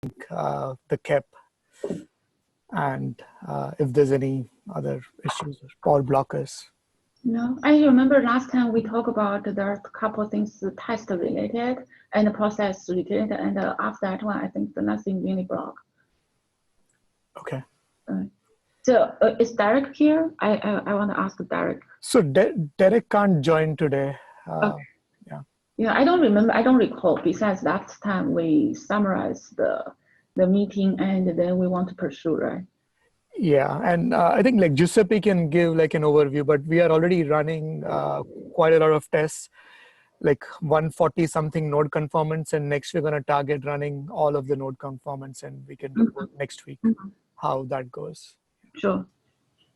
the KEP and if there's any other issues or blockers. No, I remember last time we talked about there are a couple of things test related and process related, and after that one, I think the nothing really block. Okay. So is Derek here? I want to ask Derek. So Derek can't join today. Okay. Yeah. Yeah, I don't remember. I don't recall. Besides last time we summarized the meeting and then we want to pursue, right? Yeah, and I think like Giuseppe can give like an overview, but we are already running quite a lot of tests, like 140 something node conformants, and next we're going to target running all of the node conformants, and we can report next week how that goes. Sure.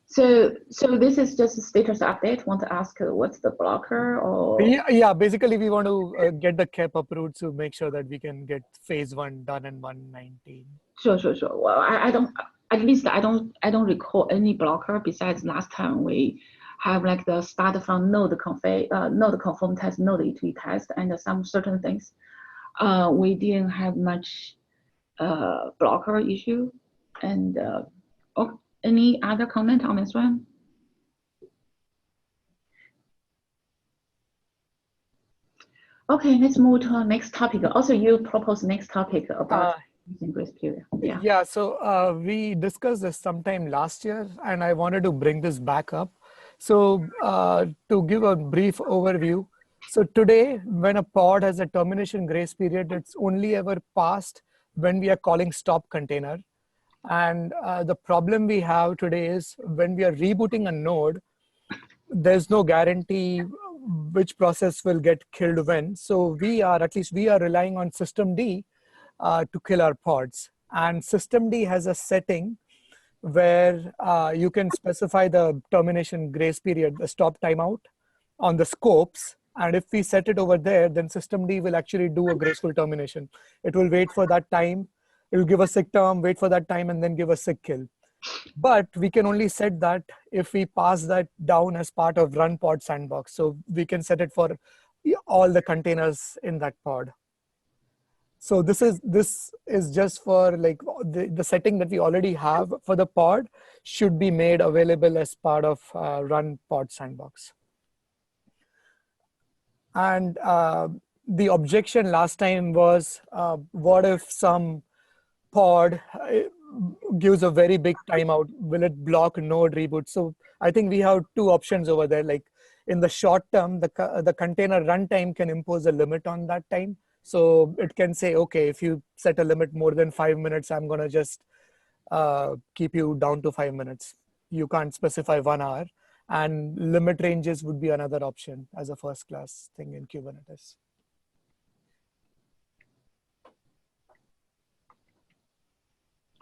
So this is just a status update. Want to ask what's the blocker or? Yeah. Basically, we want to get the KEP approved to make sure that we can get phase 1 done in 119. Sure. Well, I don't. At least I don't recall any blocker besides last time we have like the start from node conform test, node E2E test, and some certain things. We didn't have much blocker issue. And any other comment on this one? Okay, let's move to our next topic. Also, you proposed next topic about using grace period. Yeah, so we discussed this sometime last year, and I wanted to bring this back up. So to give a brief overview, so today, when a pod has a termination grace period, it's only ever passed when we are calling stop container. And the problem we have today is when we are rebooting a node, there's no guarantee which process will get killed when. So we are relying on systemd to kill our pods. And systemd has a setting where you can specify the termination grace period, the stop timeout on the scopes. And if we set it over there, then systemd will actually do a graceful termination. It will wait for that time. It will give a sig term, wait for that time, and then give a sig kill. But we can only set that if we pass that down as part of run pod sandbox. So we can set it for all the containers in that pod. So this is just for like the setting that we already have for the pod should be made available as part of run pod sandbox. And the objection last time was, what if some pod gives a very big timeout? Will it block node reboot? So I think we have two options over there. Like in the short term, the container runtime can impose a limit on that time. So it can say, okay, if you set a limit more than 5 minutes, I'm going to just keep you down to 5 minutes. You can't specify 1 hour. And limit ranges would be another option as a first class thing in Kubernetes.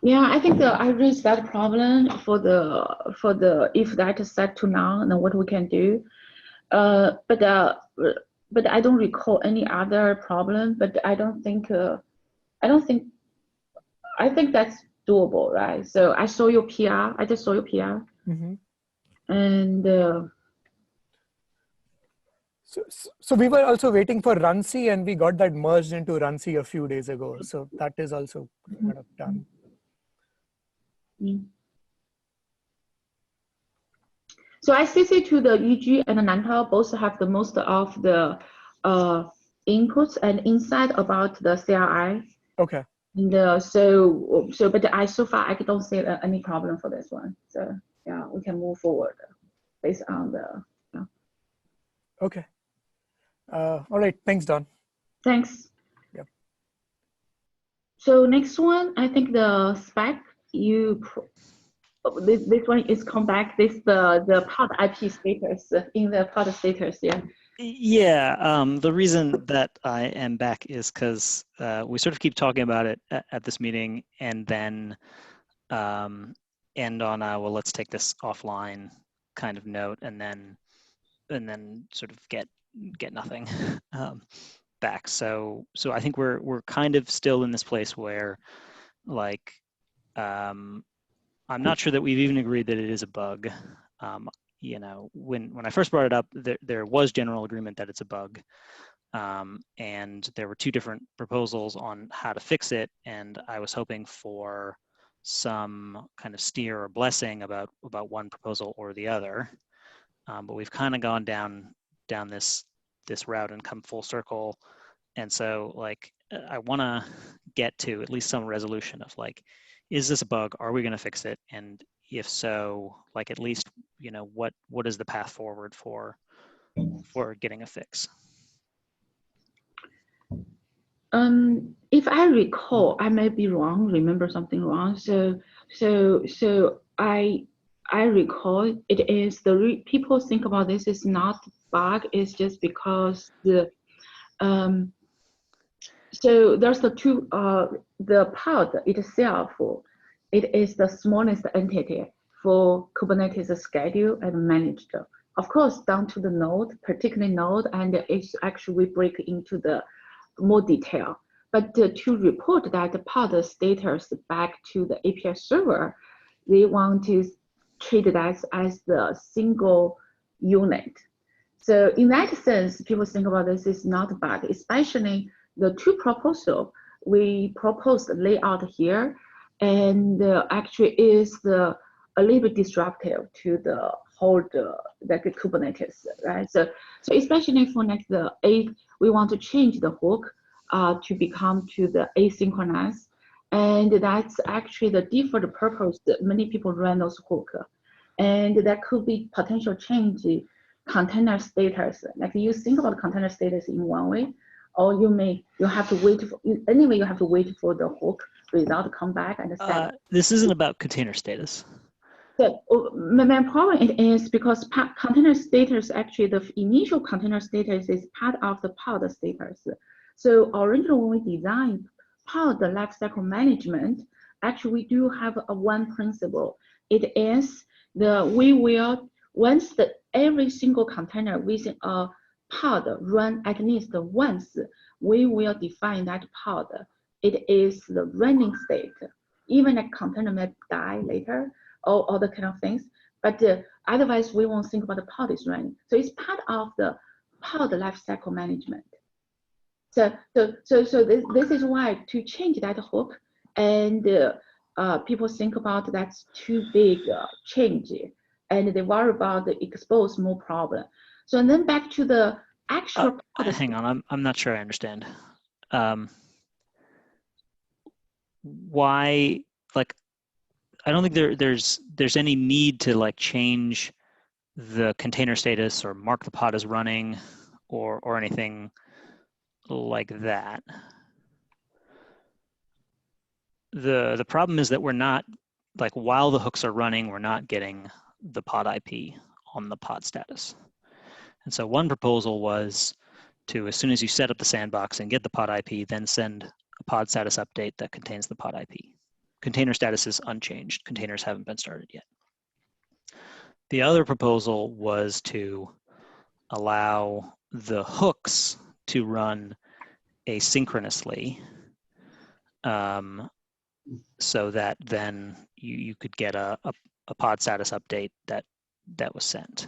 Yeah, I think I raised that problem for the if that is set to none, then what we can do. But I don't recall any other problem. But I think that's doable, right? So I saw your PR. I just saw your PR. Mm-hmm. And so we were also waiting for runc, and we got that merged into runc a few days ago. So that is also kind of done. So ICC to the EG and the Nantal both have the most of the inputs and insight about the CRI. Okay. And but so far I don't see any problem for this one. So yeah, we can move forward based on the. Yeah. Okay. All right. Thanks, Don. Thanks. Yep. So next one, I think the spec this one is come back. This the pod IP status in the pod status. Yeah. Yeah, the reason that I am back is because we sort of keep talking about it at this meeting, and then end on a, well, let's take this offline kind of note, and then sort of get nothing back. So I think we're kind of still in this place where, like, I'm not sure that we've even agreed that it is a bug. You know, when I first brought it up, there was general agreement that it's a bug. and there were two different proposals on how to fix it, and I was hoping for some kind of steer or blessing about one proposal or the other, but we've kind of gone down this route and come full circle, and so like I want to get to at least some resolution of like, is this a bug? Are we going to fix it? And if so, like at least what is the path forward for getting a fix? If I recall, I may be wrong, remember something wrong. So I recall it is people think about this is not bug, it's just because so there's the pod itself, it is the smallest entity for Kubernetes schedule and managed. Of course, down to the node, particular node, and it's actually we break into the more detail. But to report that the pod status back to the API server, they want to treat that as the single unit. So in that sense, people think about this is not a bug, especially the two proposal we proposed layout here, and actually is a little bit disruptive to the whole like Kubernetes, right? So especially for like we want to change the hook to become to the asynchronous, and that's actually the default purpose that many people run those hook, and that could be potential change container status. Like you think about container status in one way, or you have to wait for anyway. You have to wait for the hook result to come back and set. This isn't about container status. So my problem is because container status, actually the initial container status is part of the pod status. So originally when we designed pod lifecycle management, actually we do have one principle. It is we will, once every single container within a pod run at least once, we will define that pod. It is the running state. Even a container may die later, or other kind of things, but otherwise we won't think about the pod is running. So it's part of the pod lifecycle management. So this is why to change that hook, and people think about that's too big change, and they worry about the expose more problem. So and then back to the actual. Hang on, I'm not sure I understand. Why, like, I don't think there's any need to like change the container status or mark the pod as running or anything like that. The problem is that we're not, like, while the hooks are running, we're not getting the pod IP on the pod status. And so one proposal was to, as soon as you set up the sandbox and get the pod IP, then send a pod status update that contains the pod IP. Container status is unchanged. Containers haven't been started yet. The other proposal was to allow the hooks to run asynchronously, so that then you could get a pod status update that was sent.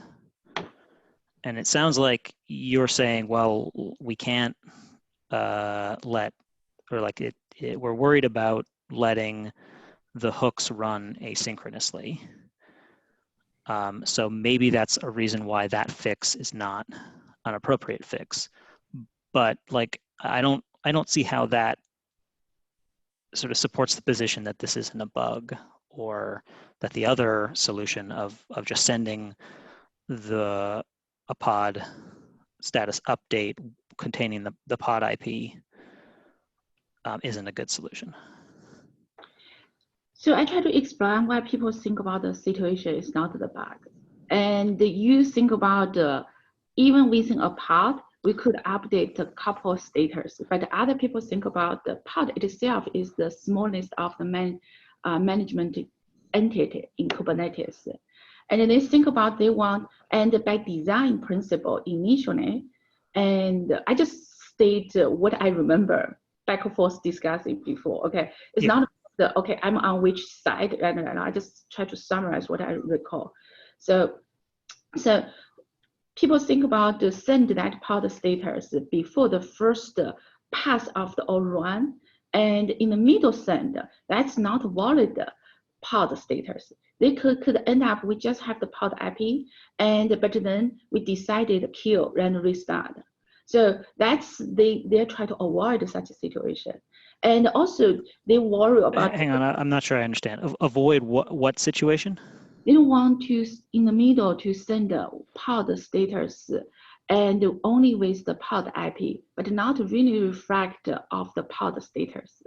And it sounds like you're saying, well, we can't we're worried about letting the hooks run asynchronously. So maybe that's a reason why that fix is not an appropriate fix. But like, I don't see how that sort of supports the position that this isn't a bug, or that the other solution of just sending a pod status update containing the pod IP isn't a good solution. So I try to explain why people think about the situation is not the bug. And you think about even within a pod, we could update a couple of status, but other people think about the pod itself is the smallest of the management entity in Kubernetes. And then they think about they want, and by design principle initially, and I just state what I remember back and forth discussing before, okay? It's not okay, I'm on which side, and I just try to summarize what I recall. So people think about to send that pod status before the first pass of the or run, and in the middle send, that's not valid pod status. They could end up, we just have the pod IP, but then we decided kill and restart. So that's, they try to avoid such a situation. And also they worry about— Hang on, I'm not sure I understand. Avoid what situation? They don't want to, in the middle, to send a pod status and only with the pod IP, but not really reflect of the pod status.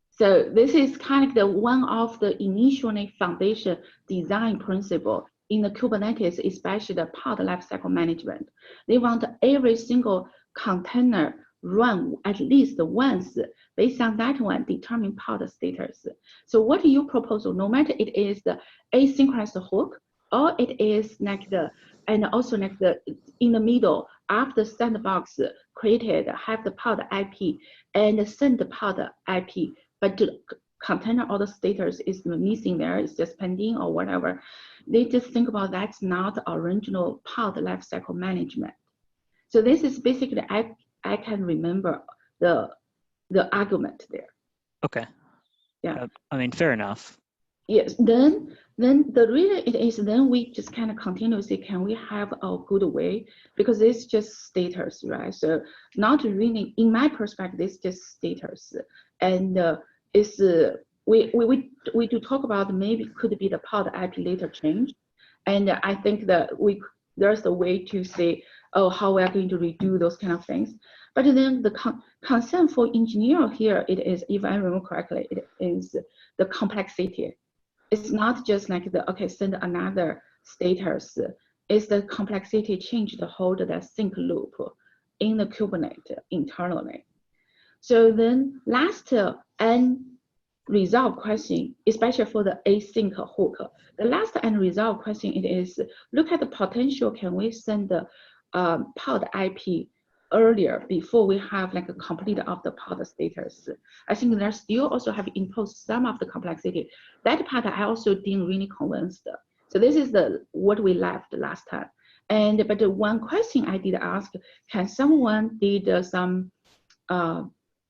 So this is kind of the one of the initially foundation design principle in the Kubernetes, especially the pod lifecycle management. They want every single container run at least once, based on that one, determine pod status. So what you propose, no matter it is the asynchronous hook, or it is like the, and also like the, in the middle, after sandbox created, have the pod IP and send the pod IP, but the container or the status is missing there, it's just pending or whatever. They just think about that's not original pod lifecycle management. So this is basically, I can remember the argument there. Okay. Yeah. I mean, fair enough. Yes. Then the reason it is, then we just kind of continuously, can we have a good way, because it's just status, right? So not really, in my perspective, it's just status, and it's we do talk about maybe could be the pod IP later change, and I think that there's a way to say, oh, how we are going to redo those kind of things. But then the concern for engineer here, it is, if I remember correctly, it is the complexity. It's not just like the, okay, send another status. It's the complexity change the whole that sync loop in the Kubernetes internally. So then last unresolved question, especially for the async hook, the last unresolved question, it is look at the potential, can we send the pod IP earlier before we have like a complete of the pod status? I think there still also have imposed some of the complexity. That part I also didn't really convinced. So this is what we left last time. But the one question I did ask, can someone did some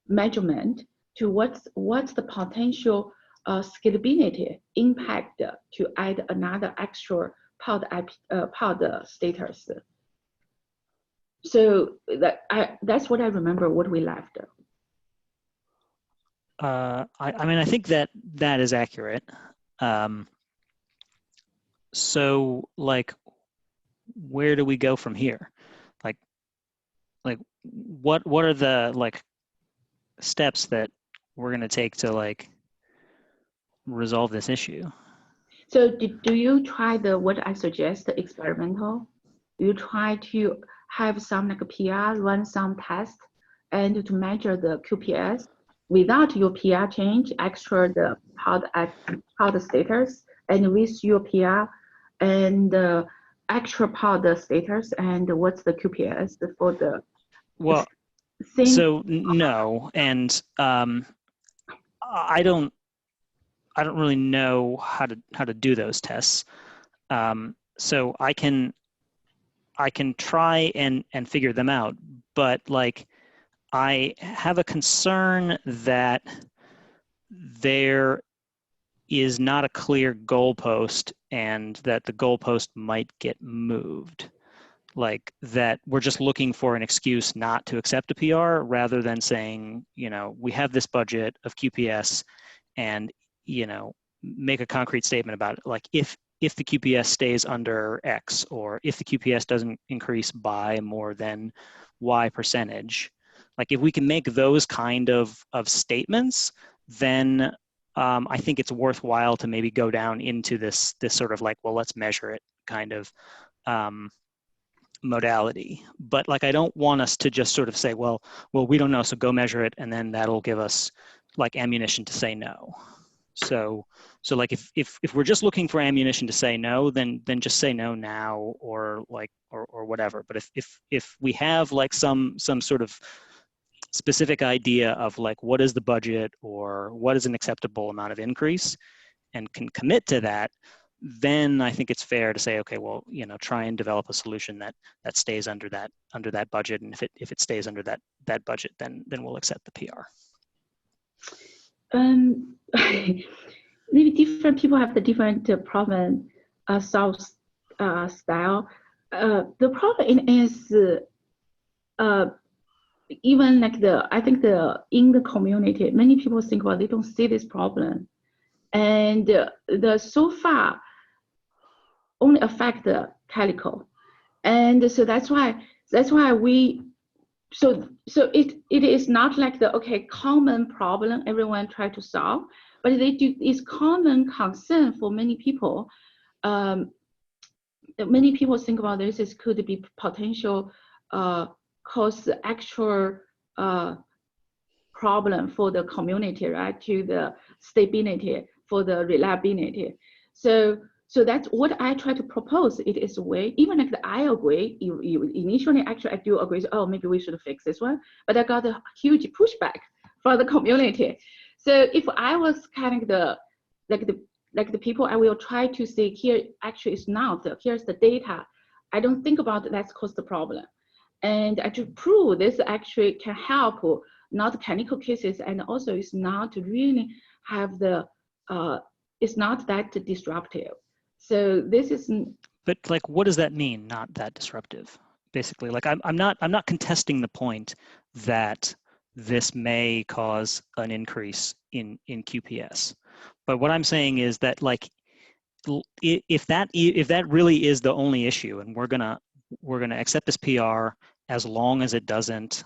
measurement to what's the potential scalability impact to add another extra pod IP, pod status? So that's what I remember what we left. I mean, I think that is accurate. So like, where do we go from here? Like what are the like steps that we're going to take to like resolve this issue? So do you try what I suggest, the experimental? You try to have some like a PR, run some tests, and to measure the QPS without your PR change, extra the pod status, and with your PR and extra pod status, and what's the QPS for the well same? So no, and I don't really know how to do those tests. So I can try and figure them out, but like I have a concern that there is not a clear goalpost and that the goalpost might get moved. Like that we're just looking for an excuse not to accept a PR rather than saying, you know, we have this budget of QPS and, you know, make a concrete statement about it. Like if the QPS stays under X, or if the QPS doesn't increase by more than Y percentage, like if we can make those kind of statements, then I think it's worthwhile to maybe go down into this sort of like, well, let's measure it kind of modality. But like, I don't want us to just sort of say, well, we don't know, so go measure it, and then that'll give us like ammunition to say no. So like if we're just looking for ammunition to say no, then just say no now, or like or whatever. But if we have like some sort of specific idea of like what is the budget or what is an acceptable amount of increase and can commit to that, then I think it's fair to say, okay, well, you know, try and develop a solution that stays under that budget, and if it stays under that budget, then we'll accept the PR. Maybe different people have the different problem solve style. The problem is even like I think in the community, many people think, well, they don't see this problem, and the so far only affect the Calico, and so that's why we. So it is not like the common problem everyone try to solve, but it's common concern for many people. Many people think about this could be potential cause actual problem for the community, right? To the stability, for the reliability. So that's what I try to propose. It is a way, even like I agree, you initially actually I do agree, oh, maybe we should fix this one, but I got a huge pushback from the community. So if I was kind of the people, I will try to say here actually it's not, here's the data. I don't think about that's caused the problem. And I to prove this actually can help not technical cases, and also it's not really have the, it's not that disruptive. So this is. But like, what does that mean? Not that disruptive, basically. Like, I'm not contesting the point that this may cause an increase in QPS, but what I'm saying is that, like, if that really is the only issue, and we're gonna accept this PR as long as it doesn't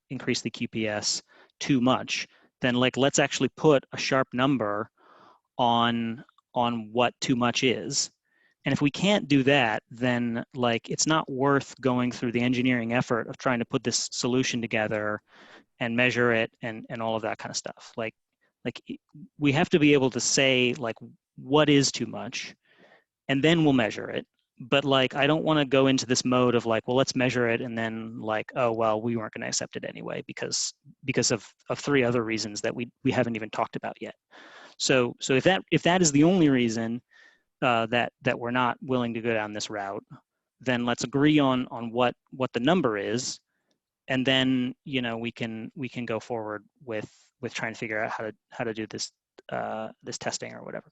increase the QPS too much, then like let's actually put a sharp number on what too much is. And if we can't do that, then like it's not worth going through the engineering effort of trying to put this solution together and measure it and all of that kind of stuff. Like we have to be able to say like what is too much, and then we'll measure it. But like I don't want to go into this mode of like, well, let's measure it, and then like, oh well, we weren't going to accept it anyway because of three other reasons that we haven't even talked about yet. So if that is the only reason that we're not willing to go down this route, then let's agree on what the number is, and then you know we can go forward with trying to figure out how to do this this testing or whatever.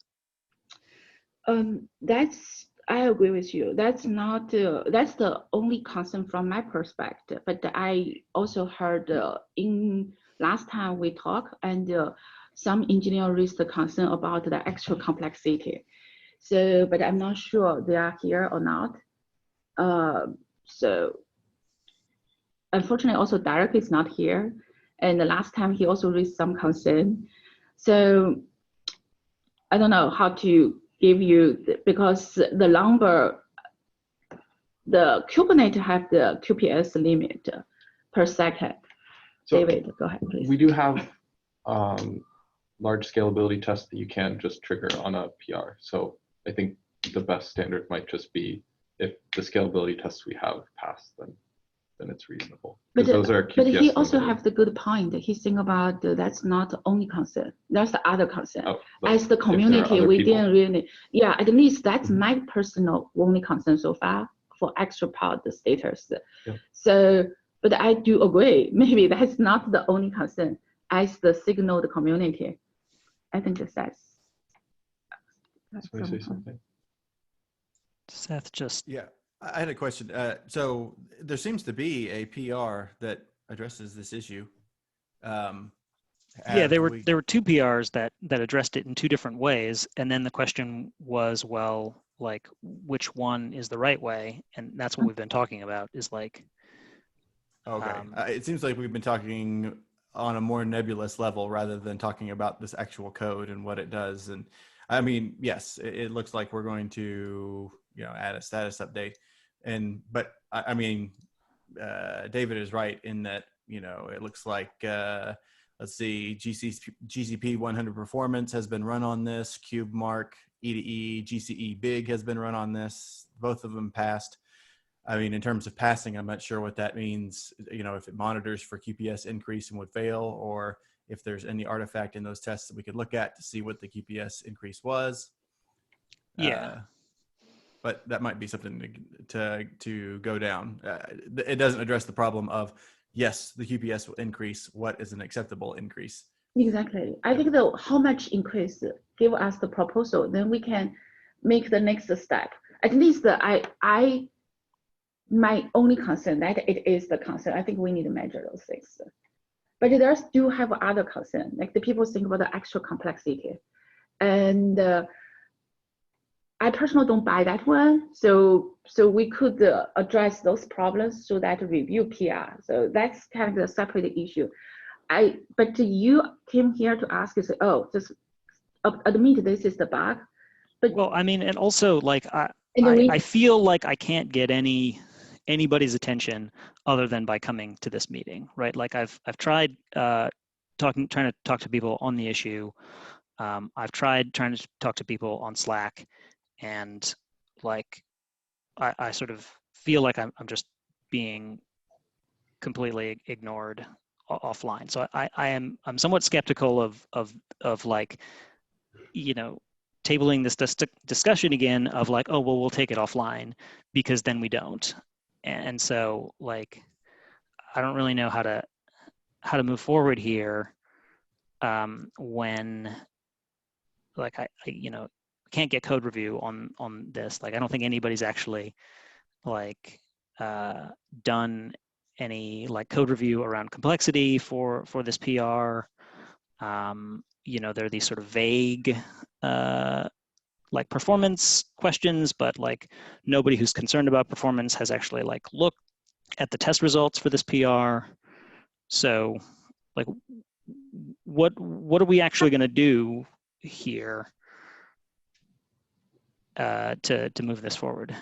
I agree with you. That's not that's the only concern from my perspective. But I also heard in last time we talked, and some engineers raised the concern about the actual complexity. So, but I'm not sure they are here or not. So, unfortunately, also Derek is not here. And the last time he also raised some concern. So, I don't know how to give you, because the number, the Kubernetes have the QPS limit per second. So David, go ahead, please. We do have large scalability tests that you can just trigger on a PR. So I think the best standard might just be if the scalability tests we have pass, then it's reasonable. But those are QPS but he also limited. have the good point. He's thinking about that's not the only concern. That's the other concern. Oh, as the community, we people. didn't really, yeah, at least that's my personal only concern so far for extra part the status. Yeah. So, but I do agree, maybe that's not the only concern as the SIG Node community. I think that's Somebody say something. Seth just. Yeah, I had a question. So there seems to be a PR that addresses this issue. Yeah, there were two PRs that addressed it in two different ways, and then the question was, well, like which one is the right way? And that's what we've been talking about. Is like. Okay, it seems like we've been talking on a more nebulous level rather than talking about this actual code and what it does. And I mean, yes, it looks like we're going to, you know, add a status update. But I mean, David is right in that, you know, it looks like, let's see, GCP 100 performance has been run on this, KubeMark, E2E, GCE big has been run on this. Both of them passed. I mean, in terms of passing, I'm not sure what that means, you know, if it monitors for QPS increase and would fail, or if there's any artifact in those tests that we could look at to see what the QPS increase was. Yeah. But that might be something to go down. It doesn't address the problem of, yes, the QPS will increase. What is an acceptable increase? Exactly. I think though how much increase give us the proposal, then we can make the next step. At least my only concern that it is the concern. I think we need to measure those things. But there still have other concern, like the people think about the extra complexity. And I personally don't buy that one. So we could address those problems through that review PR. So that's kind of a separate issue. But you came here to ask, you say, oh, just admit this is the bug. But well, I mean, and also like I feel like I can't get anybody's attention other than by coming to this meeting, right? Like I've tried trying to talk to people on the issue. I've tried trying to talk to people on Slack, and like I sort of feel like I'm just being completely ignored offline. So I'm somewhat skeptical of like, you know, tabling this discussion again of like, oh, well, we'll take it offline, because then we don't. And so like, I don't really know how to move forward here when like I you know, can't get code review on this. Like I don't think anybody's actually like done any like code review around complexity for this PR. You know, there are these sort of vague like performance questions, but like nobody who's concerned about performance has actually like looked at the test results for this PR. So like what are we actually going to do here to move this forward?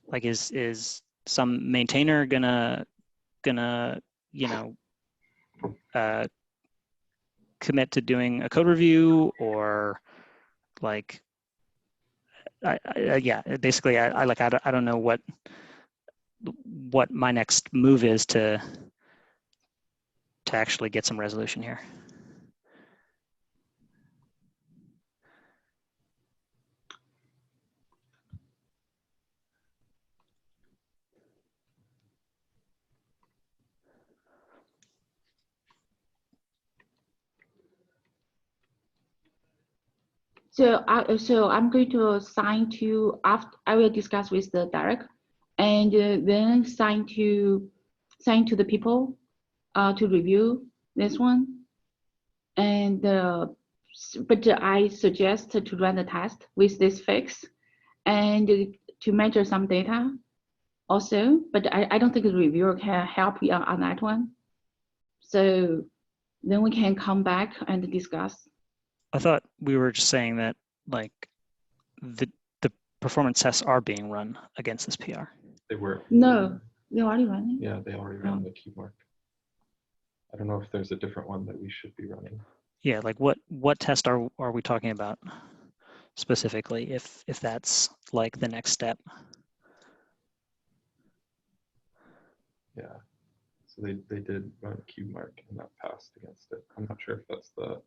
Like is some maintainer gonna you know commit to doing a code review, or like yeah, basically I don't know what my next move is to actually get some resolution here. So I'm going to assign to, after I will discuss with the Derek, and then assign to the people to review this one. And but I suggest to run the test with this fix and to measure some data also. But I don't think the reviewer can help you on that one. So then we can come back and discuss. I thought we were just saying that like the performance tests are being run against this PR. They were. No, they're already running. Yeah, they already ran the key mark. I don't know if there's a different one that we should be running. Yeah, like what test are we talking about specifically, if that's like the next step? Yeah, so they did run a cube mark and that passed against it. I'm not sure if that's the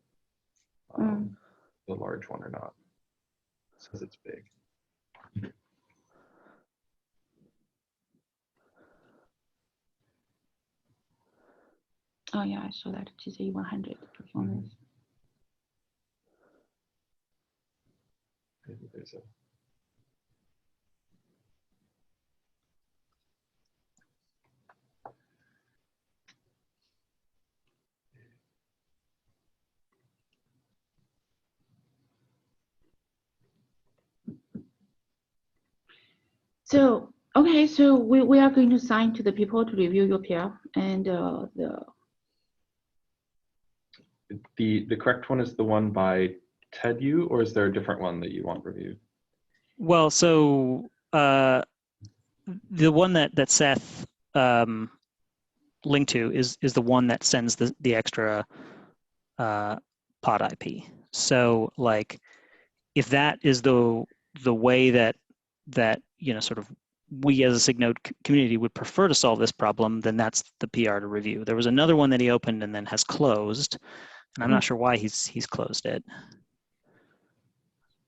large one or not. It says it's big. Oh yeah, I saw that GC 100 performance. Maybe there's a. So okay, so we are going to assign to the people to review your PR, and the correct one is the one by TEDU, or is there a different one that you want reviewed? Well, so the one that Seth linked to is the one that sends the extra pod IP. So like if that is the the way that sort of we as a SIG Node community would prefer to solve this problem, then that's the PR to review. There was another one that he opened and then has closed, and I'm not sure why he's closed it.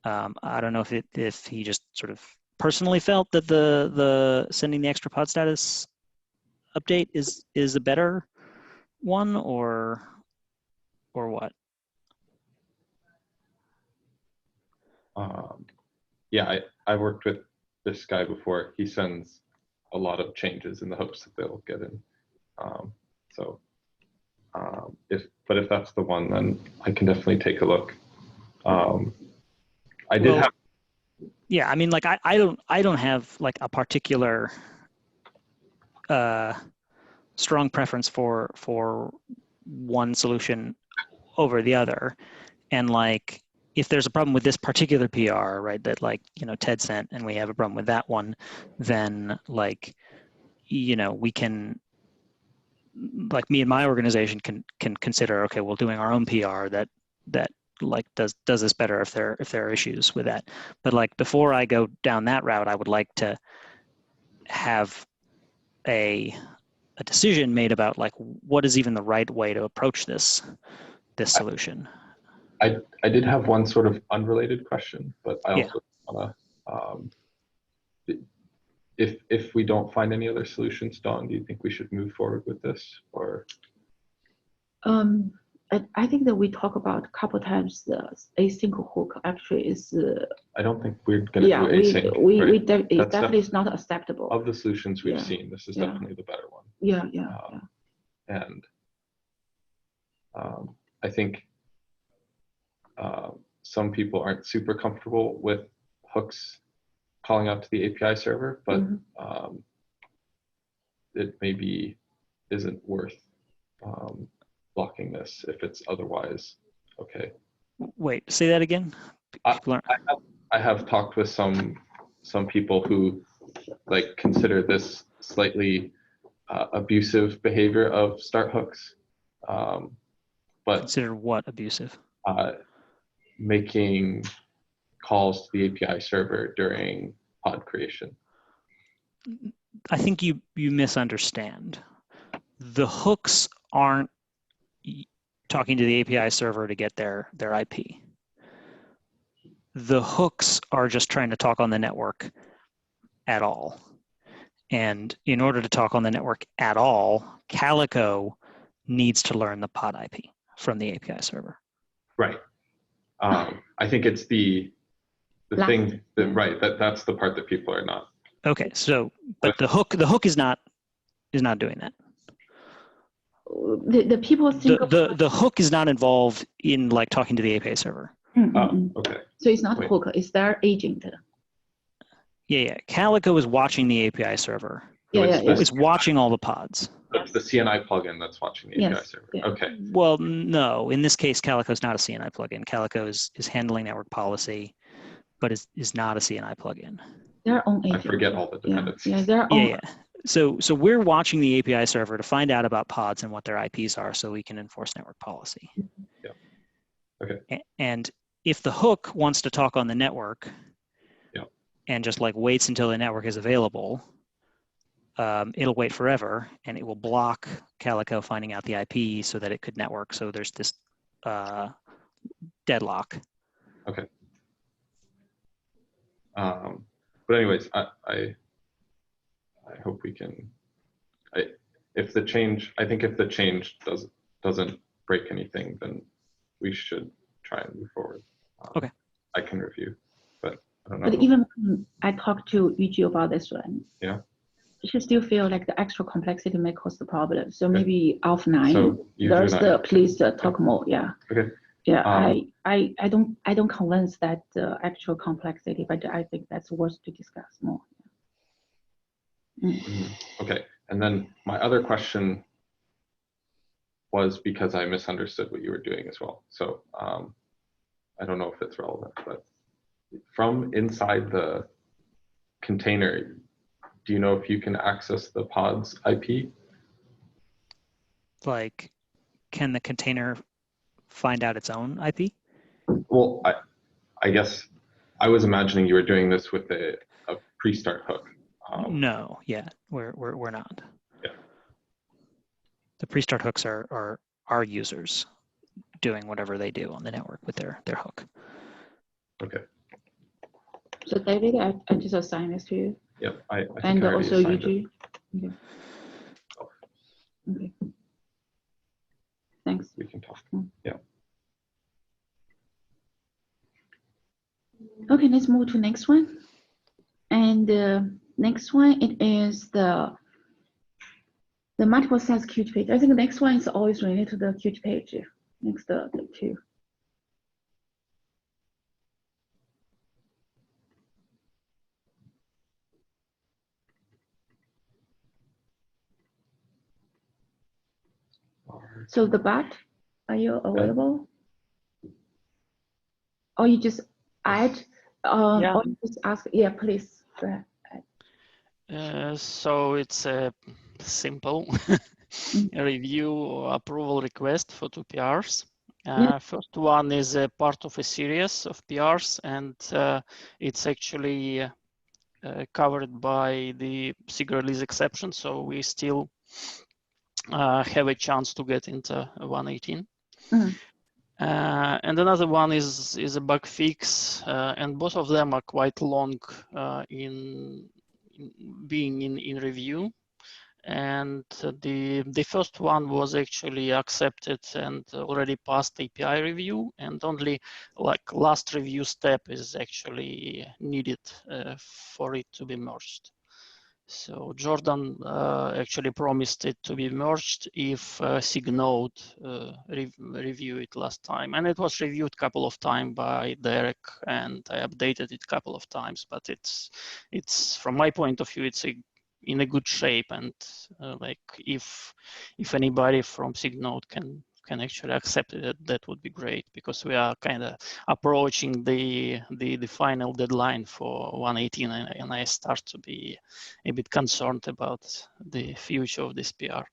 I don't know if he just sort of personally felt that the sending the extra pod status update is a better one, or what? Yeah, I worked with this guy before. He sends a lot of changes in the hopes that they'll get in. If that's the one, then I can definitely take a look. Yeah, I mean, like I don't have like a particular strong preference for one solution over the other, and like if there's a problem with this particular PR, right, that like Ted sent, and we have a problem with that one, then like we can, like me and my organization can consider, okay, well, doing our own PR that like does this better if there are issues with that. But like before I go down that route, I would like to have a decision made about like what is even the right way to approach this solution. I did have one sort of unrelated question, but I also want to, if we don't find any other solutions, Dawn, do you think we should move forward with this, or? I think that we talk about a couple times the async hook actually is. I don't think we're going to do async. It definitely is not acceptable. Of the solutions we've seen, this is definitely the better one. And I think some people aren't super comfortable with hooks calling out to the API server, but it maybe isn't worth blocking this if it's otherwise okay. Wait, say that again. I have talked with some people who like consider this slightly abusive behavior of start hooks. But consider what abusive? Making calls to the API server during pod creation. I think you misunderstand. The hooks aren't talking to the API server to get their IP. The hooks are just trying to talk on the network at all. And in order to talk on the network at all, Calico needs to learn the pod IP from the API server. Right. I think it's the thing that that's the part that people are not. Okay, so but the hook is not doing that. The people think the hook is not involved in like talking to the API server. Okay. So it's not hook, it's their agent. Yeah. Calico is watching the API server. It's watching all the pods. It's the CNI plugin that's watching the API server. Yeah. Okay. Well, no. In this case, Calico is not a CNI plugin. Calico is handling network policy, but is not a CNI plugin. Their own agent. I forget all the dependencies. Their own. Yeah. So we're watching the API server to find out about pods and what their IPs are, so we can enforce network policy. Yeah. Okay. And if the hook wants to talk on the network, and just like waits until the network is available, it'll wait forever, and it will block Calico finding out the IP so that it could network. So there's this deadlock. Okay. But anyways, I hope we can. I think if the change doesn't break anything, then we should try and move forward. Okay. I can review, but I don't know. But even when I talked to Yuji about this one, she still feel like the extra complexity may cause the problem. So maybe offline, so there's the please talk more. Yeah. Okay. Yeah, I don't convince that the actual complexity, but I think that's worth to discuss more. Okay, and then my other question was because I misunderstood what you were doing as well. So I don't know if it's relevant, but from inside the container, do you know if you can access the pod's IP? Like, can the container find out its own IP? Well, I guess I was imagining you were doing this with a pre-start hook. No, yeah, we're not. Yeah. The pre-start hooks are our users doing whatever they do on the network with their hook. Okay. So David, I just assign this to you. Yep. I think And I already also assigned it. UG. Okay. Okay. Thanks. We can talk. Yeah. Okay, let's move to next one. And next one, it is the multiple size Qt page. I think the next one is always related to the Qt page. Next, the two. So the bot, are you available? Or you just add, Yeah. or you just ask, yeah, please, go ahead. So it's a simple review approval request for 2 PRs. First one is a part of a series of PRs, and it's actually covered by the SIG release exception. So we still have a chance to get into 118. And another one is a bug fix, and both of them are quite long in being in review. And the first one was actually accepted and already passed API review, and only like last review step is actually needed for it to be merged. So Jordan actually promised it to be merged if SIG Node review it last time. And it was reviewed a couple of times by Derek, and I updated it a couple of times, but it's from my point of view, it's in a good shape. And like if anybody from SIG Node can actually accept it, that would be great, because we are kind of approaching the final deadline for 118, and I start to be a bit concerned about the future of this PR.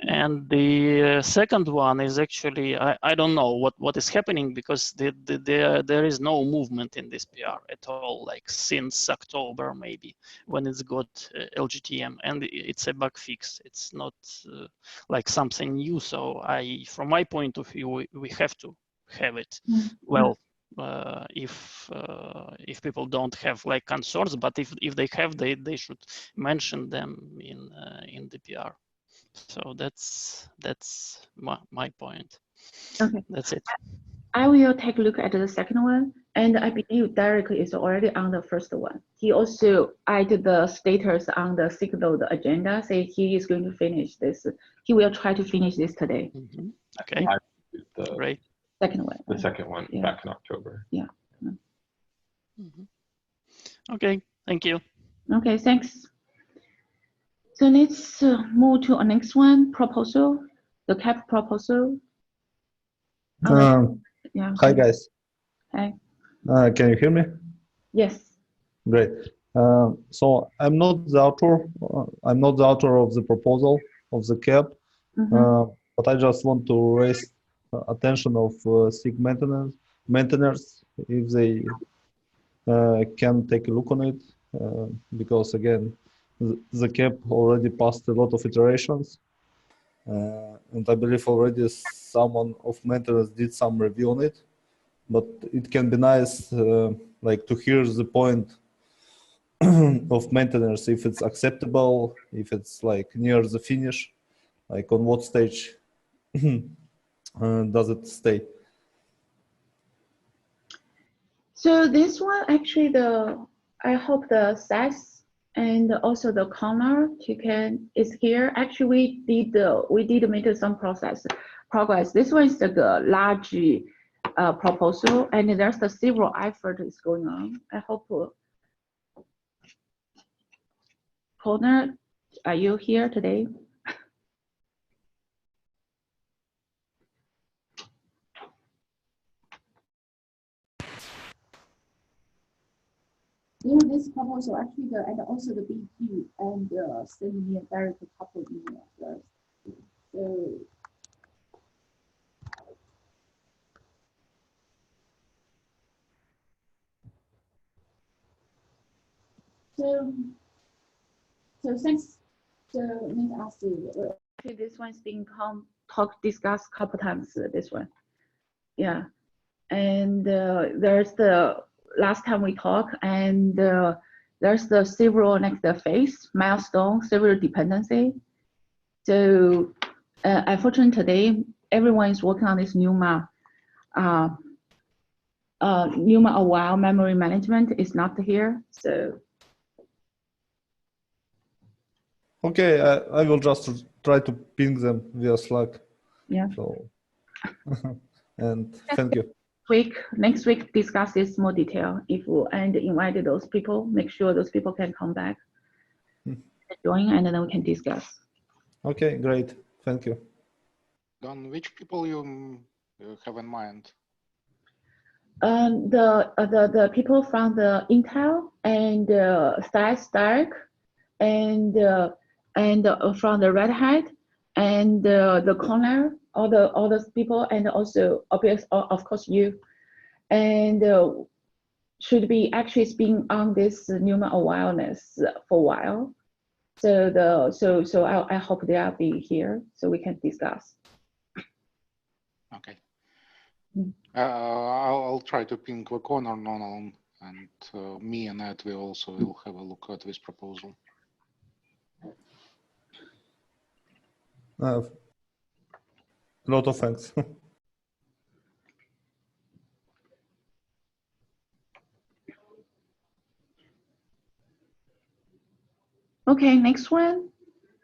And the second one is actually, I don't know what is happening, because there is no movement in this PR at all, like since October maybe, when it's got LGTM, and it's a bug fix. It's not like something new. So from my point of view, we have to have it. Well, if people don't have like concerns, but if they have, they should mention them in the PR. So that's my point. Okay. That's it. I will take a look at the second one, and I believe Derek is already on the first one. He also added the status on the SIG Node agenda, say he is going to finish this. He will try to finish this today. Okay, great. Second one. The second one back in October. Yeah. Okay, thank you. Okay, thanks. So let's move to our next one, proposal, the CAP proposal. Yeah. Hi guys. Hi. Can you hear me? Yes. Great. So I'm not the author. I'm not the author of the proposal of the CAP, but I just want to raise attention of SIG maintainers if they can take a look on it, because again, the CAP already passed a lot of iterations, and I believe already someone of maintainers did some review on it. But it can be nice, like to hear the point of maintainers, if it's acceptable, if it's like near the finish, like on what stage does it stay? So this one actually, I hope the SAS and also the corner is here. Actually, we did make some progress. This one is the large proposal, and there's the several effort is going on. I hope. Corner, are you here today? Yeah, this proposal actually, and also the BQ, and send me a direct couple email first. So. So thanks. So let me ask you. Actually, this one's been discussed a couple times. This one, yeah. And there's the last time we talked, and there's the several the phase milestone, several dependency. So unfortunately today, everyone is working on this NUMA. NUMA a while memory management is not here, so. Okay, I will just try to ping them via Slack. Yeah. So, and thank you. Next week, discuss this more detail. If we and invite those people, make sure those people can come back, join, and then we can discuss. Okay, great. Thank you. Don, which people you have in mind? The people from the Intel and Stark and from the Red Hat and the Cornell, all those people, and also of course you, and should be actually been on this NUMA awareness for a while. So I hope they'll be here so we can discuss. Okay. I'll try to ping Connor, Nolan, and me and Ed will also have a look at this proposal. A lot of thanks. Okay, next one.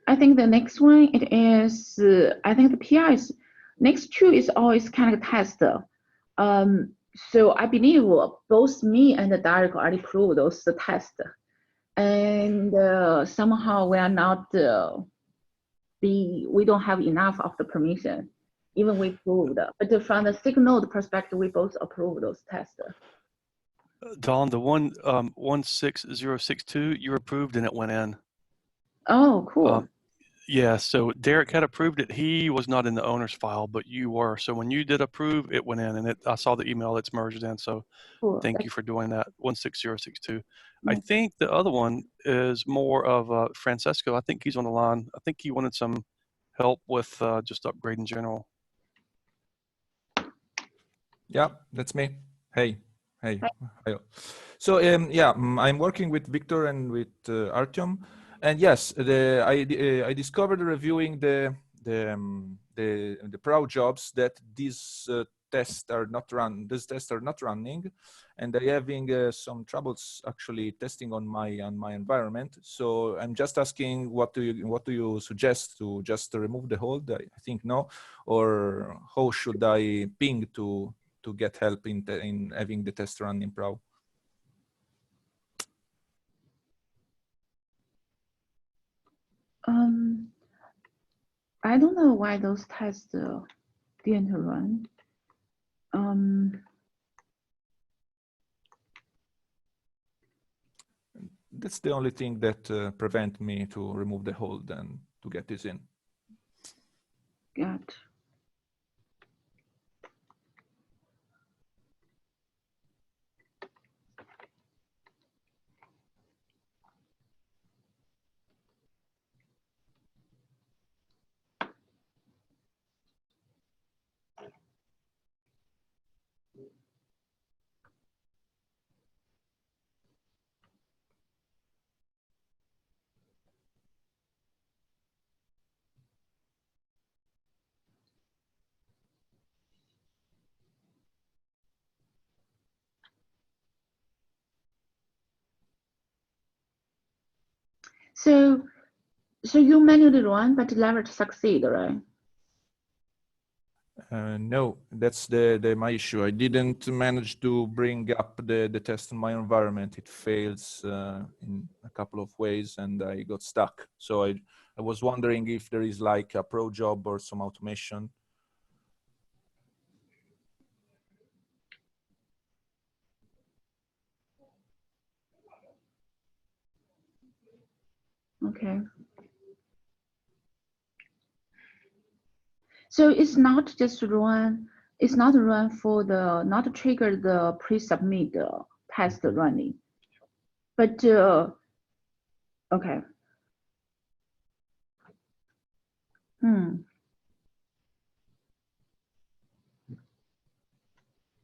I think the next one it is. I think the PI is next two is always kind of test. So I believe both me and Derek already proved those tests, and somehow we are not we don't have enough of the permission, even we proved. But from the SIG Node perspective, we both approve those tests. Don, the 16062 you approved and it went in. Oh, cool. Yeah, so Derek had approved it. He was not in the owner's file, but you were. So when you did approve, it went in, and I saw the email it's merged in. So cool. Thank you for doing that. 16062. Yeah. I think the other one is more of Francesco. I think he's on the line. I think he wanted some help with just upgrade in general. Yeah, that's me. Hey. Hi. So yeah, I'm working with Victor and with Artyom. And yes, I discovered reviewing the Pro jobs that these tests are not running, and I'm having some troubles actually testing on my environment. So I'm just asking, what do you suggest? To just remove the hold? I think no, or how should I ping to get help in having the test run in Pro? I don't know why those tests didn't run. That's the only thing that prevent me to remove the hold and to get this in. Got. So you manually run, but never succeed, right? No, that's my issue. I didn't manage to bring up the test in my environment. It fails in a couple of ways, and I got stuck. So I was wondering if there is like a pro job or some automation. Okay. So it's not just run. It's not run for not trigger the pre-submit test running, but Okay.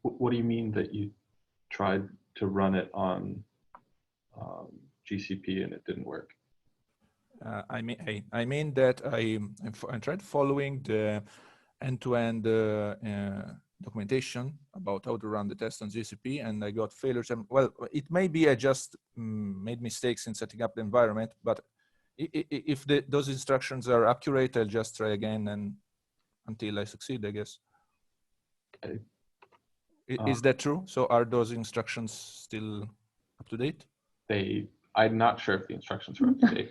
What do you mean that you tried to run it on GCP and it didn't work? I mean that I tried following the end-to-end documentation about how to run the test on GCP, and I got failures. And well, it may be I just made mistakes in setting up the environment, but if those instructions are accurate, I'll just try again and until I succeed, I guess. Okay. Is that true? So are those instructions still up to date? I'm not sure if the instructions are up to date.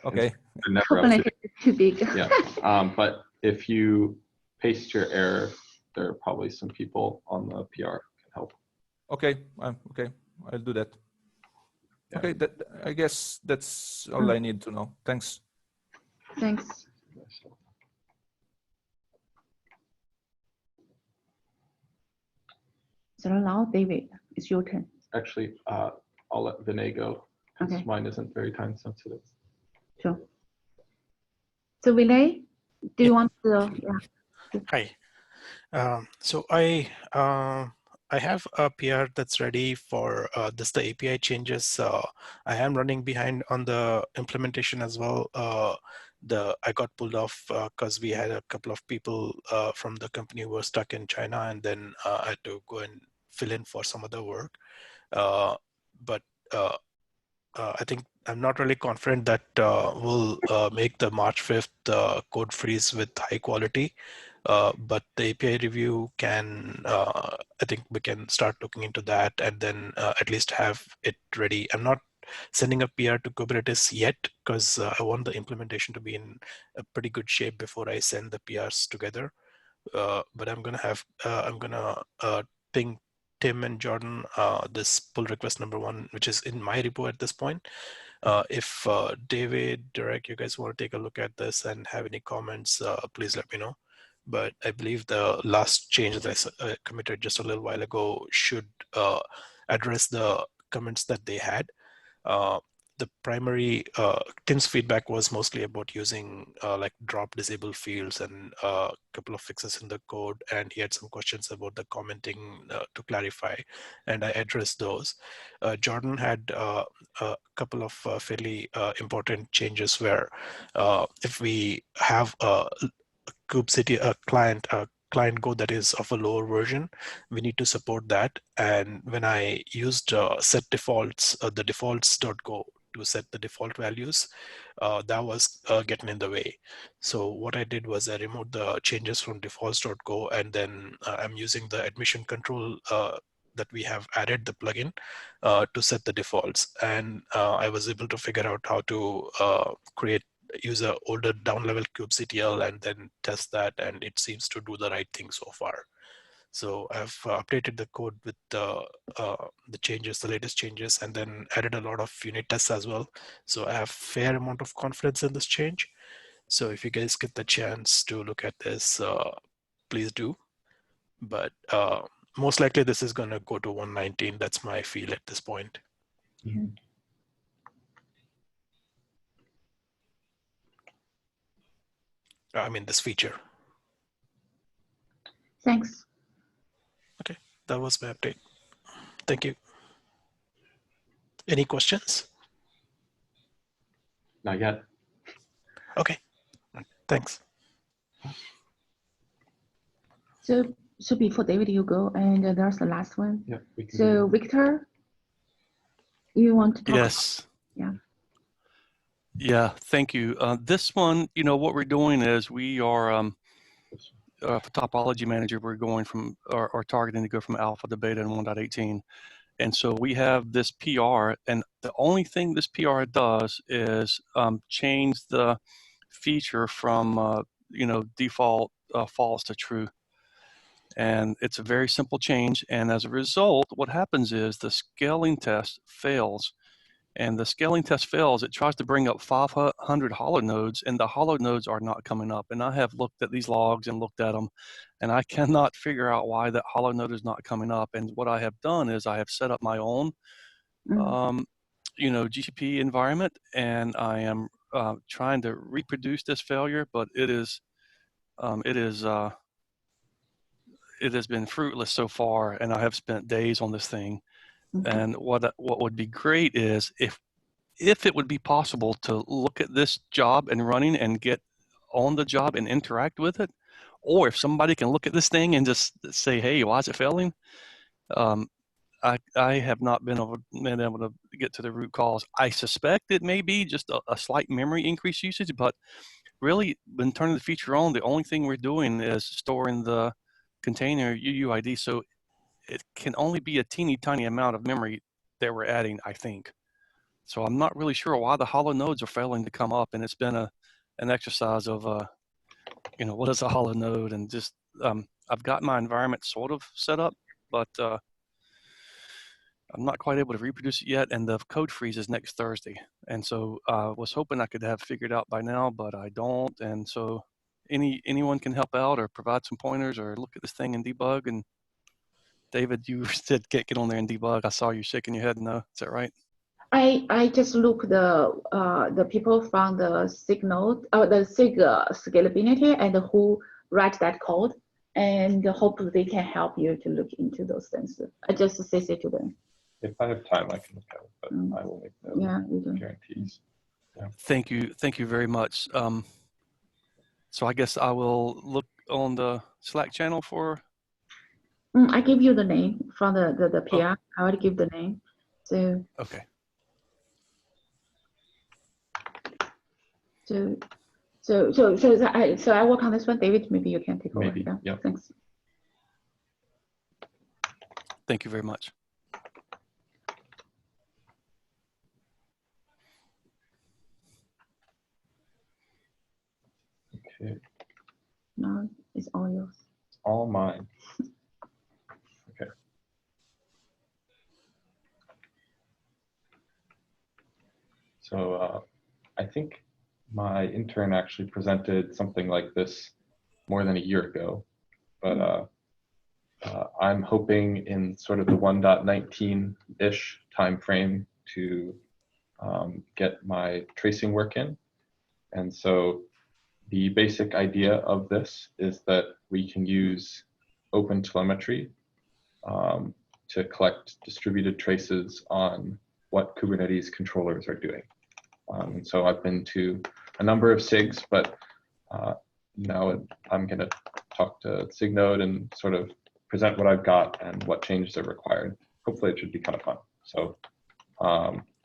Okay. They're never up to date. Kubernetes is too big. Yeah, but if you paste your error, there are probably some people on the PR can help. Okay, okay, I'll do that. Yeah. Okay, I guess that's all I need to know. Thanks. Thanks. So now, David, it's your turn. Actually, I'll let Vinay go. Okay. Mine isn't very time sensitive. Sure. So Vinay, do you want to? Yeah. Hi. So I have a PR that's ready for the API changes. I am running behind on the implementation as well. I got pulled off because we had a couple of people from the company who were stuck in China, and then I had to go and fill in for some other work. But I think I'm not really confident that we'll make the March 5th code freeze with high quality. But the API review can, I think we can start looking into that and then at least have it ready. I'm not sending a PR to Kubernetes yet because I want the implementation to be in a pretty good shape before I send the PRs together. But I'm gonna ping Tim and Jordan this pull request number 1, which is in my repo at this point. If David, Derek, you guys want to take a look at this and have any comments, please let me know. But I believe the last change that I committed just a little while ago should address the comments that they had. The primary, Tim's feedback was mostly about using like drop disable fields and a couple of fixes in the code. And he had some questions about the commenting to clarify, and I addressed those. Jordan had a couple of fairly important changes where if we have a kubectl client code that is of a lower version, we need to support that. And when I used set defaults, the defaults.go to set the default values, that was getting in the way. So what I did was I removed the changes from defaults.go, and then I'm using the admission control that we have added the plugin to set the defaults. And I was able to figure out how to use a older down level kubectl and then test that, and it seems to do the right thing so far. So I've updated the code with the changes, the latest changes, and then added a lot of unit tests as well. So I have fair amount of confidence in this change. So if you guys get the chance to look at this, please do. But most likely this is going to go to 119. That's my feel at this point. Mm-hmm. I mean, this feature. Thanks. Okay, that was my update. Thank you. Any questions? Not yet. Okay, thanks. So before David, you go, and there's the last one. Yeah. So Victor, you want to talk? Yes. Yeah. Yeah, thank you. This one, you know, what we're doing is we are, for topology manager, we're going from, or targeting to go from alpha to beta in 1.18. And so we have this PR, and the only thing this PR does is change the feature from, you know, default false to true. And it's a very simple change. And as a result, what happens is the scaling test fails. And the scaling test fails, it tries to bring up 500 hollow nodes, and the hollow nodes are not coming up. And I have looked at these logs and looked at them, and I cannot figure out why that hollow node is not coming up. And what I have done is I have set up my own GCP environment, and I am trying to reproduce this failure, but it has been fruitless so far, and I have spent days on this thing. And what would be great is if it would be possible to look at this job and running and get on the job and interact with it, or if somebody can look at this thing and just say, hey, why is it failing? I have not been able to get to the root cause. I suspect it may be just a slight memory increase usage, but really, when turning the feature on, the only thing we're doing is storing the container UUID, so it can only be a teeny tiny amount of memory that we're adding, I think. So I'm not really sure why the hollow nodes are failing to come up, and it's been an exercise of what is a hollow node, and just I've got my environment sort of set up, but I'm not quite able to reproduce it yet, and the code freeze is next Thursday. And so I was hoping I could have figured out by now, but I don't. And so anyone can help out or provide some pointers or look at this thing and debug. And David, you said get on there and debug. I saw you shaking your head no. Is that right? I just look the people from the SIG Node, the SIG scalability, and who write that code, and hope they can help you to look into those things. I just say to them. If I have time, I can look at it, but I will make no guarantees. Yeah. Thank you very much. So I guess I will look on the Slack channel for. I give you the name from the PR. Oh. I already give the name. So. Okay. So I work on this one. David, maybe you can take over. Maybe. Yeah. Thanks. Thank you very much. Okay. No, it's all yours. It's all mine. Okay. So I think my intern actually presented something like this more than a year ago, but I'm hoping in sort of the 1.19-ish time frame to get my tracing work in. And so the basic idea of this is that we can use OpenTelemetry to collect distributed traces on what Kubernetes controllers are doing. And so I've been to a number of SIGs, but now I'm going to talk to SIG Node and sort of present what I've got and what changes are required. Hopefully it should be kind of fun. So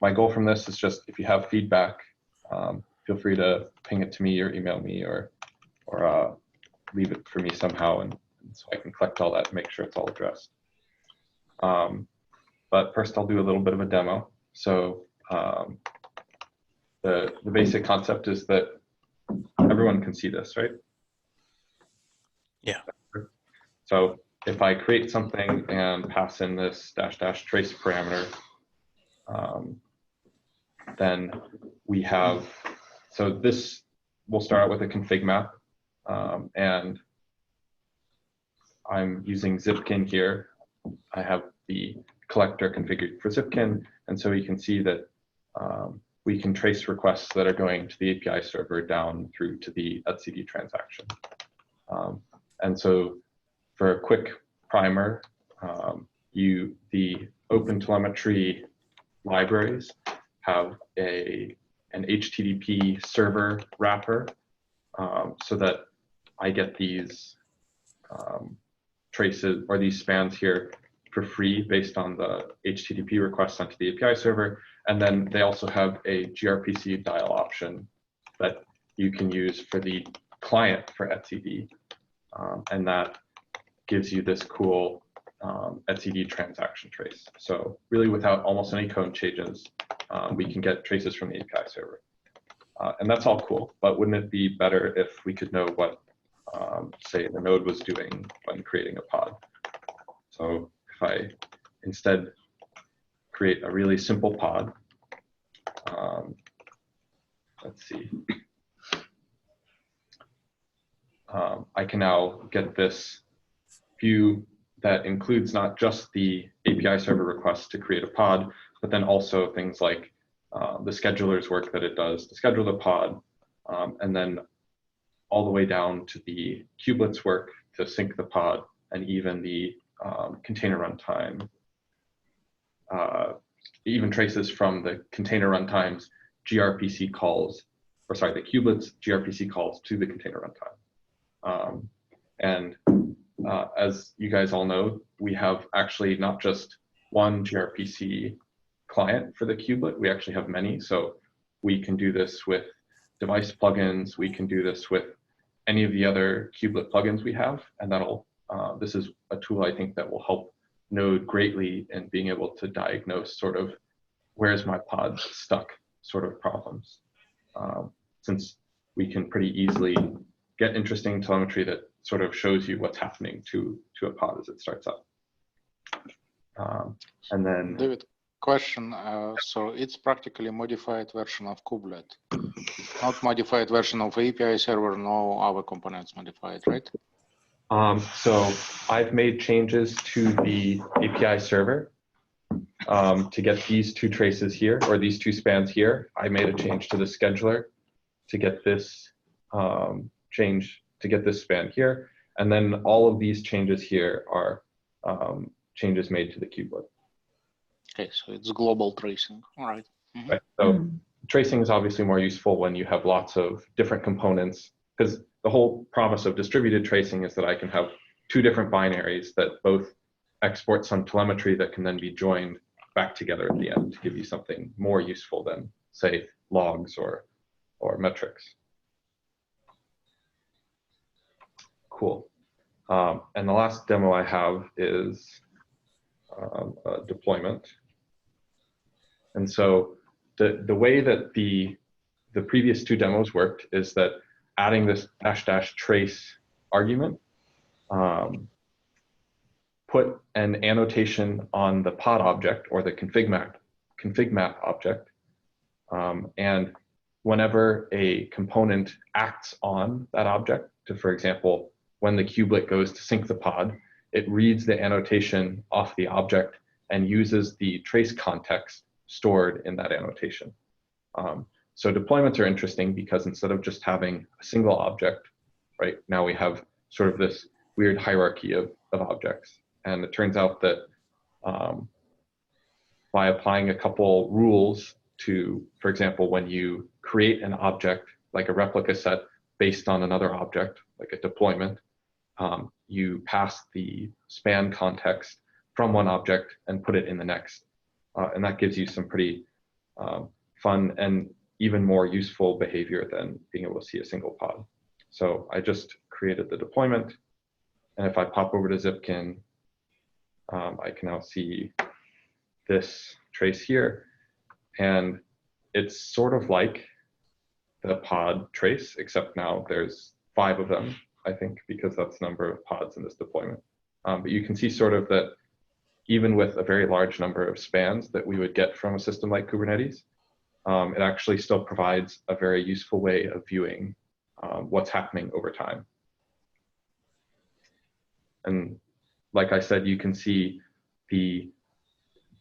my goal from this is just, if you have feedback, feel free to ping it to me or email me or leave it for me somehow, and so I can collect all that and make sure it's all addressed. But first I'll do a little bit of a demo. So the basic concept is that everyone can see this, right? Yeah. So if I create something and pass in this -- trace parameter, then we have, so this will start out with a config map, and I'm using Zipkin here. I have the collector configured for Zipkin, and so you can see that we can trace requests that are going to the API server down through to the etcd transaction. And so for a quick primer, the OpenTelemetry libraries have an HTTP server wrapper, so that I get these traces or these spans here for free based on the HTTP request sent to the API server. And then they also have a gRPC dial option that you can use for the client for etcd, and that gives you this cool etcd transaction trace. So really, without almost any code changes, we can get traces from the API server. And that's all cool, but wouldn't it be better if we could know what, say, the node was doing when creating a pod? So if I instead create a really simple pod, let's see, I can now get this view that includes not just the API server request to create a pod, but then also things like the scheduler's work that it does to schedule the pod, and then all the way down to the kubelets work to sync the pod, and even the container runtime, even traces from the container runtime's gRPC calls, or sorry, the kubelets gRPC calls to the container runtime. As you guys all know, we have actually not just one gRPC client for the kubelet, we actually have many. So we can do this with device plugins, we can do this with any of the other kubelet plugins we have, and that'll, this is a tool I think that will help Node greatly in being able to diagnose sort of where's my pod stuck sort of problems. Since we can pretty easily get interesting telemetry that sort of shows you what's happening to a pod as it starts up. And then David, question. So it's practically a modified version of kubelet, not modified version of API server, no other components modified, right? So I've made changes to the API server to get these two traces here, or these two spans here. I made a change to the scheduler to get this to get this span here. And then all of these changes here are changes made to the kubelet. Okay, so it's global tracing. All right. Mm-hmm. Right. So tracing is obviously more useful when you have lots of different components, because the whole promise of distributed tracing is that I can have two different binaries that both export some telemetry that can then be joined back together at the end to give you something more useful than, say, logs or metrics. Cool. And the last demo I have is a deployment. And so the way that the previous two demos worked is that adding this -- trace argument put an annotation on the pod object or the config map object. And whenever a component acts on that object, to, for example, when the kubelet goes to sync the pod, it reads the annotation off the object and uses the trace context stored in that annotation. So deployments are interesting because instead of just having a single object, right, now we have sort of this weird hierarchy of objects. And it turns out that by applying a couple rules to, for example, when you create an object like a replica set based on another object, like a deployment, you pass the span context from one object and put it in the next. And that gives you some pretty fun and even more useful behavior than being able to see a single pod. So I just created the deployment. And if I pop over to Zipkin, I can now see this trace here. And it's sort of like the pod trace, except now there's 5 of them, I think, because that's the number of pods in this deployment. But you can see sort of that even with a very large number of spans that we would get from a system like Kubernetes, it actually still provides a very useful way of viewing what's happening over time. And like I said, you can see the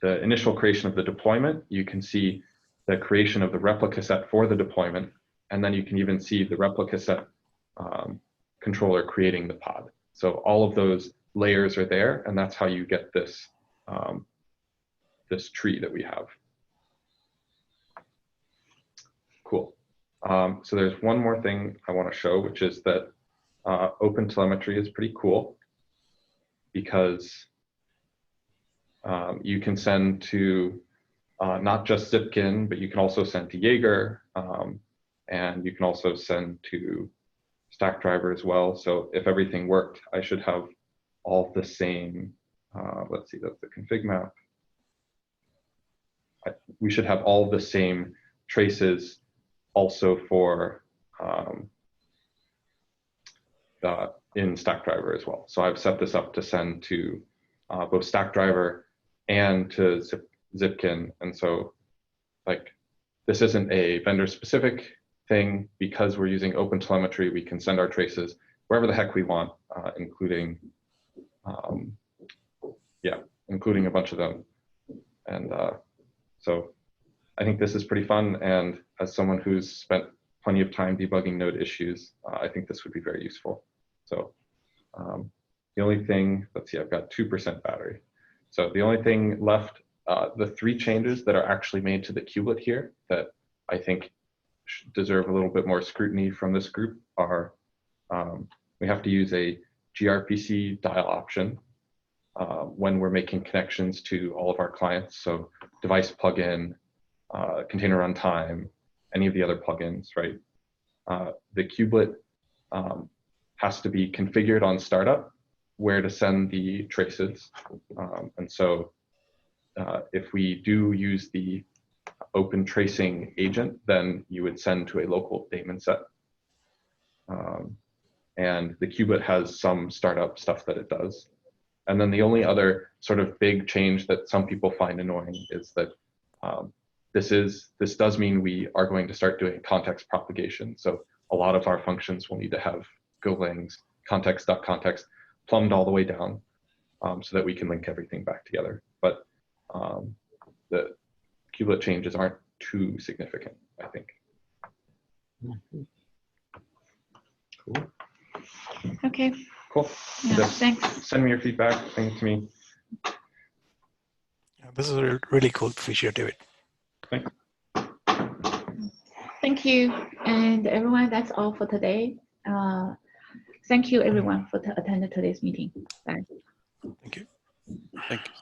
initial creation of the deployment, you can see the creation of the replica set for the deployment, and then you can even see the replica set controller creating the pod. So all of those layers are there, and that's how you get this, this tree that we have. Cool. So there's one more thing I want to show, which is that OpenTelemetry is pretty cool because you can send to not just Zipkin, but you can also send to Jaeger, and you can also send to Stackdriver as well. So if everything worked, I should have all the same, let's see, that's the config map. We should have all the same traces also for in Stackdriver as well. So I've set this up to send to both Stackdriver and to Zipkin. And so like, this isn't a vendor specific thing. Because we're using OpenTelemetry, we can send our traces wherever the heck we want, including, yeah, including a bunch of them. And so I think this is pretty fun, and as someone who's spent plenty of time debugging Node issues, I think this would be very useful. So the only thing, let's see, I've got 2% battery. So the only thing left, the 3 changes that are actually made to the kubelet here that I think deserve a little bit more scrutiny from this group are, we have to use a gRPC dial option when we're making connections to all of our clients. So device plugin, container runtime, any of the other plugins, right? The kubelet has to be configured on startup where to send the traces. And so if we do use the open tracing agent, then you would send to a local daemon set. And the kubelet has some startup stuff that it does. And then the only other sort of big change that some people find annoying is that this does mean we are going to start doing context propagation. So a lot of our functions will need to have Gogang's context.context plumbed all the way down so that we can link everything back together. But the kubelet changes aren't too significant, I think. Cool. Okay. Cool. Yeah, Just thanks. send me your feedback. Send it to me. Yeah, this is a really cool feature, David. Thanks. Thank you. And everyone, that's all for today. Thank you, everyone, for attending today's meeting. Bye. Thank you. Thank you.